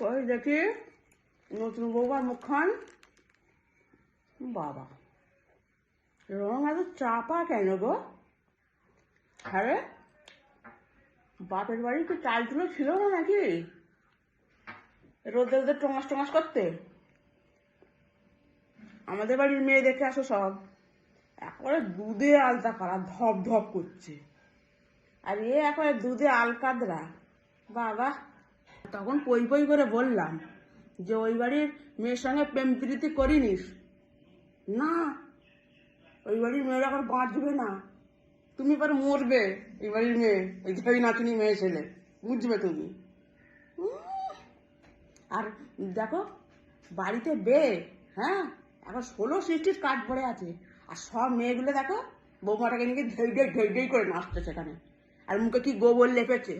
ওই দেখি নতুন বৌমার মুখখান। বাবা, রং এত চাপা কেন গো? আরে বাপের বাড়ি কি চাল চুলো ছিল না নাকি রোদে রোদে টঙাস টঙাস করতে? আমাদের বাড়ির মেয়ে দেখে আসো সব একেবারে দুধে আলতা করা, ধপ ধপ করছে। আর এ একেবারে দুধে আলকাদরা। বাবা, তখন পই পই করে বললাম যে ওই বাড়ির মেয়ের সঙ্গে প্রেম প্রীতি করিনিস না, ওই বাড়ির মেয়েরা এখন বাঁচবে না, তুমি এবার মরবে। এই বাড়ির মেয়ে, ওই ধরি নাচুনি মেয়ে ছেলে, বুঝবে তুমি। আর দেখো বাড়িতে বে, হ্যাঁ এখন 16 সৃষ্টির কাঠ পড়ে আছে। আর সব মেয়েগুলো দেখো বৌমাটাকে নিয়ে ঢেই ঢেই করে নাচছে সেখানে। আর মুখে কি গোবর লেপেছে,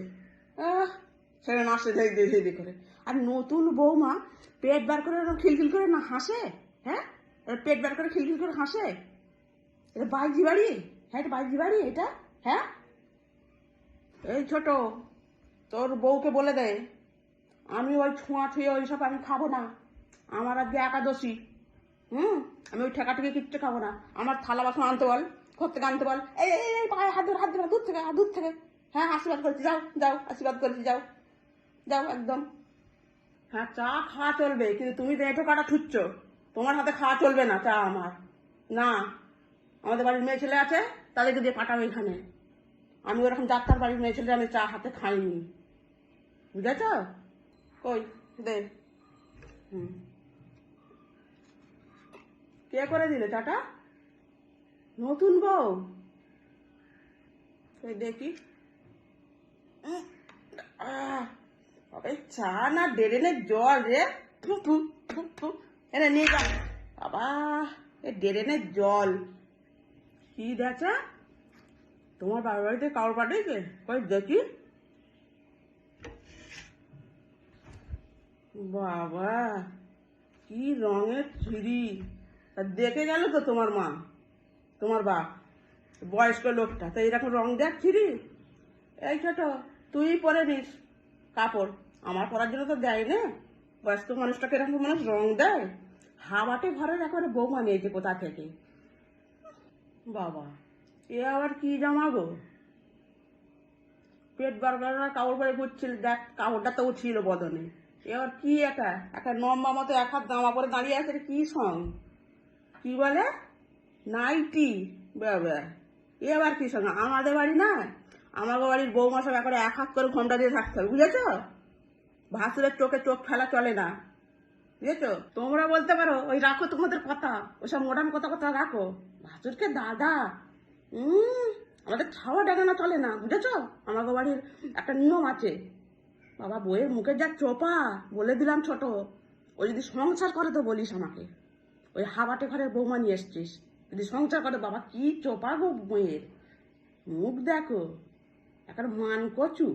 সেটা নাচছে ধেই ধেই করে। আর নতুন বৌমা পেট বার করে এরকম খিলখিল করে না হাসে। হ্যাঁ, পেট বার করে খিলখিল করে হাসে। এটা বাইজি বাড়ি? হ্যাঁ, এটা বাইজি বাড়ি এটা। হ্যাঁ, এই ছোট, তোর বউকে বলে দে আমি ওই ছোঁয়া ছুঁয়ে ওইসব আমি খাবো না। আমার আজকে একাদশী। আমি ওই ঠেকা ঠেকে কিচ্ছু খাবো না। আমার থালা বাসন আনতে বল, ঘর থেকে আনতে বল। এই এই এই পায়ে হাত ধরে দূর থেকে, দূর থেকে। হ্যাঁ, আশীর্বাদ করেছি, যাও যাও, আশীর্বাদ করেছি, যাও যাও একদম। হ্যাঁ, চা খাওয়া চলবে, কিন্তু তুমি তো এঁটো কাটা ঠুচ্ছ, তোমার হাতে খাওয়া চলবে না চা আমার। না, আমাদের বাড়ির মেয়ে ছেলে আছে, তাদেরকে দিয়ে পাঠাবো এখানে। আমি ওরকম ডাক্তার বাড়ির মেয়ে ছেলে আমি চা হাতে খাইনি, বুঝেছ? কই দে। কে করে দিলে চাটা? নতুন বউ? ওই দেখি। চা না ডেরেনের জল রে, এনে নিয়ে যা বাবা। এ ডেরেনের জল কি দেখা? তোমার বাবার বাড়িতে কাউর পাঠিয়েছে? কই দেখি। বাবা, কি রঙের ছিঁড়ি! দেখে গেল তো তোমার মা, তোমার বাপ, বয়স্ক লোকটা, তো এরকম রং দেখ ছিঁড়ি। এই ছোট, তুই পরে নিস কাপড়, আমার পরার জন্য তো দেয় না। বয়স্ক মানুষটাকে এরকম মানুষ রং দেয়? হাওয়াটে ঘরের একেবারে বৌমা নিয়েছে কোথা থেকে। বাবা, এ আবার কি জামা গো? পেট বার করে কাপড় পরে ঘুরছিল, দেখ কাপড়টা তো ছিল বদনে। এবার কি একটা লম্বা মতো এক হাত জামা পরে দাঁড়িয়ে আছে, কি সং, কি বলে নাইটি? বাবা, এ আবার কি সঙ্গে? আমাদের বাড়ি না, আমাদের বাড়ির বৌমা সব একবারে এক হাত করে ঘন্টা দিয়ে থাকতে হবে, বুঝেছ? ভাসুরের চোখে চোখ ফেলা চলে না, বুঝেছ? তোমরা বলতে পারো ওই রাখো তোমাদের কথা, ওইসব মডার্ন কথা কথা রাখো। ভাসুরকে দাদা, আমাদের ছাওয়া ডাকানো চলে না, বুঝেছ? আমাদের বাড়ির একটা নিয়ম আছে। বাবা, বইয়ের মুখে যা চোপা, বলে দিলাম ছোট, ও যদি সংসার করে তো বলিস আমাকে। ওই হাবাটে ঘরের বৌমা নিয়ে এসছিস, যদি সংসার করে, বাবা কি চোপা গো বইয়ের। মুখ দেখো, একটা মান কচু।